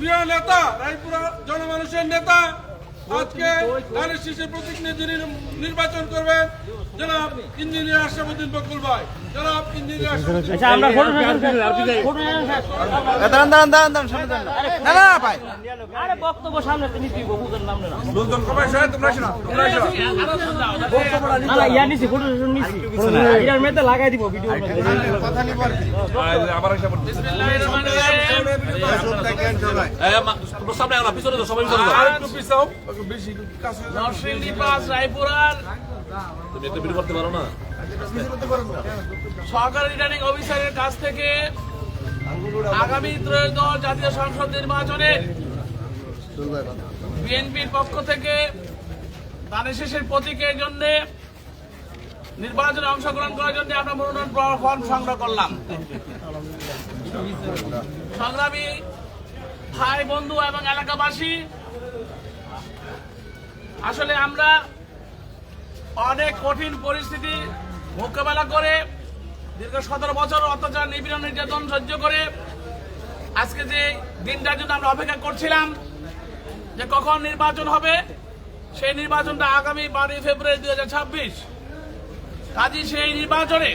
প্রিয় নেতা, রায়পুরা জনমানুষের নেতা, আজকে আরএসএসের প্রতীক নির্বাচন করবেন জনাব ইঞ্জিনিয়ার আশরাফুদ্দিন বকুল ভাই। জনাব ইঞ্জিনিয়ার বক্তব্য সামনে লাগাই দিব ভিডিও সরকারি রিটার্নিং অফিসারের কাছ থেকে আগামী ত্রয়োদশ জাতীয় সংসদ নির্বাচনে বিএনপির পক্ষ থেকে ধানের শীষের প্রতীকের জন্য নির্বাচনে অংশগ্রহণ করার জন্য আমরা মনোনয়ন ফর্ম সংগ্রহ করলাম। সংগ্রামী ভাই বন্ধু এবং এলাকাবাসী, আসলে আমরা অনেক কঠিন পরিস্থিতি মোকাবেলা করে দীর্ঘ 17 বছর অত্যাচার নিপীড়ন নির্যাতন সহ্য করে আজকে যে দিনটার জন্য আমরা অপেক্ষা করছিলাম যে কখন নির্বাচন হবে, সেই নির্বাচনটা আগামী 12 ফেব্রুয়ারি 2026। কাজী সেই নির্বাচনে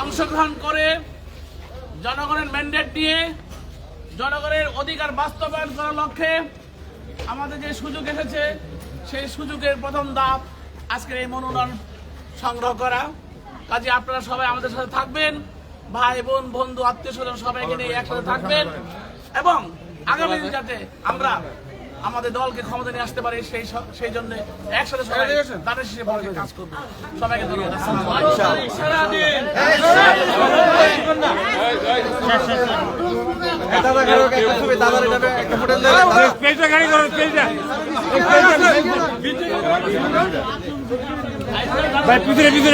অংশগ্রহণ করে জনগণের ম্যান্ডেট নিয়ে জনগণের অধিকার বাস্তবায়ন করার লক্ষ্যে আমাদের যে সুযোগ এসেছে, সেই সুযোগের প্রথম ধাপ আজকের এই মনোনয়ন সংগ্রহ করা। কাজে আপনারা সবাই আমাদের সাথে থাকবেন, ভাই বোন বন্ধু আত্মীয় স্বজন সবাইকে নিয়ে একসাথে থাকবেন এবং আগামী দিন যাতে আমরা আমাদের দলকে ক্ষমতা নিয়ে আসতে পারি সেই জন্য একসাথে সবাই তাদের শেষে কাজ করবো। সবাইকে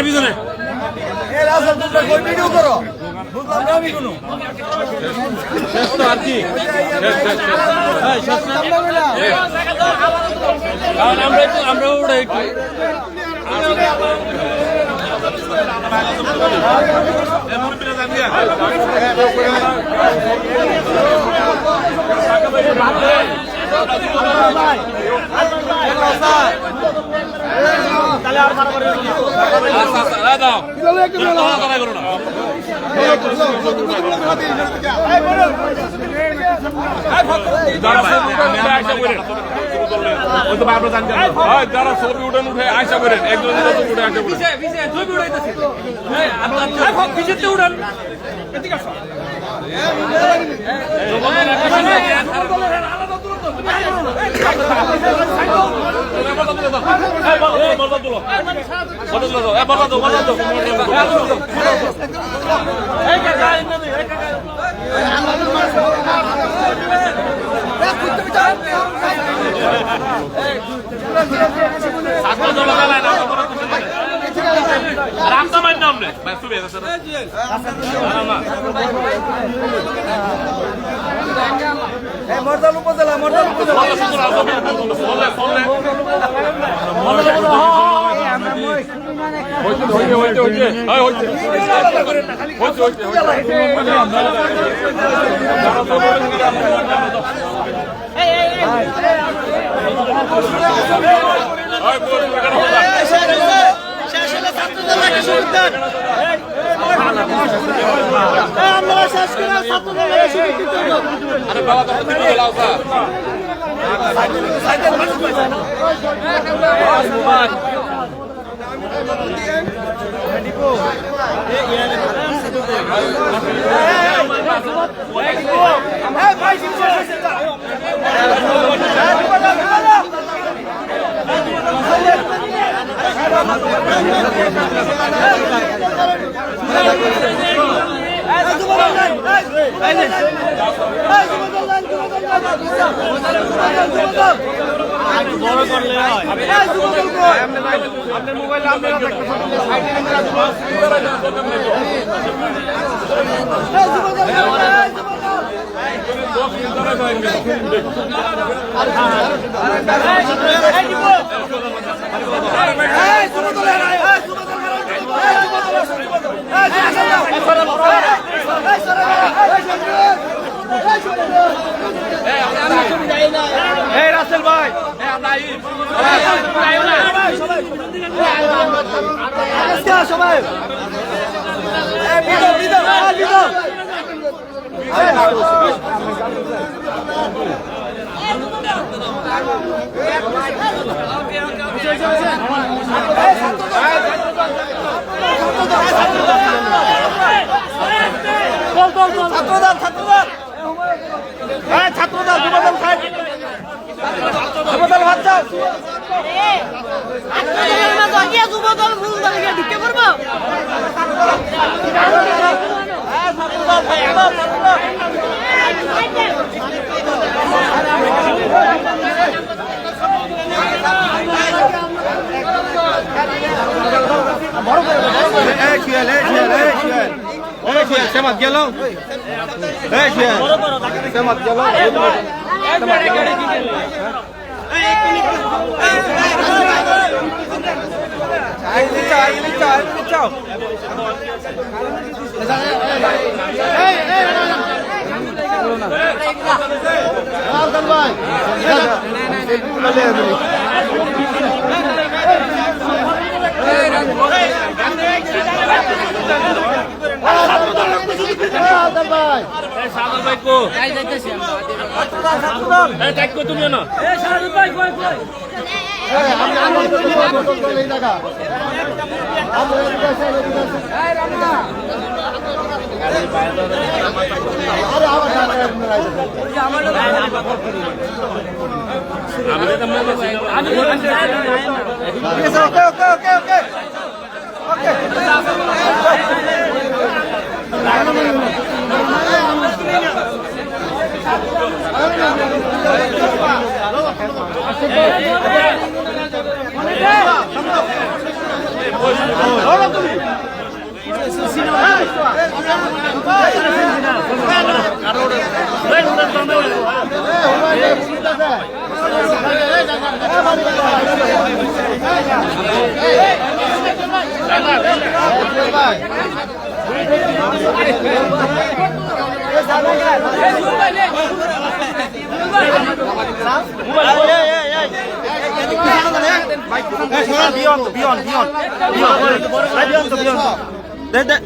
পিছনে আমরা উড়াই তাহলে আর মারামারি যারা ছবি উঠান উঠে আশা করেন একজন উঠে আশা করেন মর্দাল উপজেলা Hey, এই রাসেল ভাই সবাই ছাত্রদল যুবদল খাই যুবদল ভাত চাও যুবদল ফুল দলকে ঢুকে পড়বো সেমাত গেল সেমাত গেল তুমি না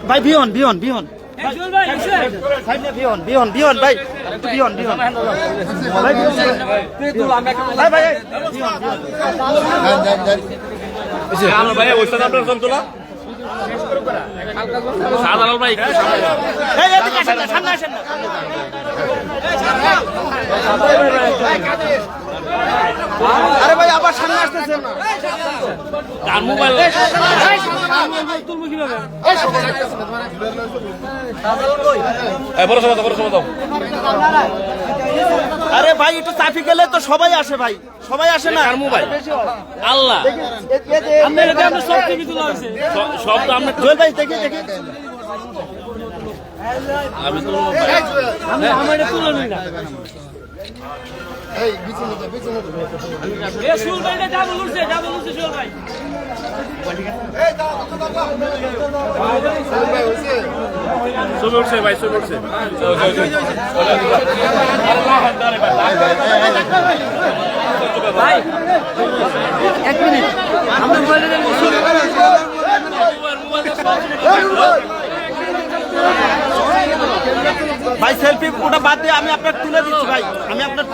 ভাই বিয়ন বিয়ন বিয়ন বিয়ন বিয়ন ভাই বিয়ন বিয়ন ভাই ভাই ভাই ওইটা আপনার সন্তোলা সাধারণ ভাই সামনে আসেন না আরে ভাই আবার সামনে আসতেছেন কার মোবাইল তুলবো কিভাবে বড় সময় দাও আরে ভাই একটু চাপি গেলে তো সবাই আসে ভাই সবাই আসে না কার মোবাইল আল্লাহ আমরা সব টিভি তোলা হয়েছে সব তো আমরা জয় ভাই দেখি দেখি আমি তো আমার তুলো নই না এই বিছানা এ শুল ভাই না ডাবল উঠছে শুল ভাই এই দাও ভাই হইছে শুল উঠছে ভাই শুল উঠছে ভাই এক মিনিট আমরা বলে দেন ভাই সেলফি ওটা বাদ দিয়ে আমি আপনাকে তুলে দিচ্ছি ভাই আমি আপনার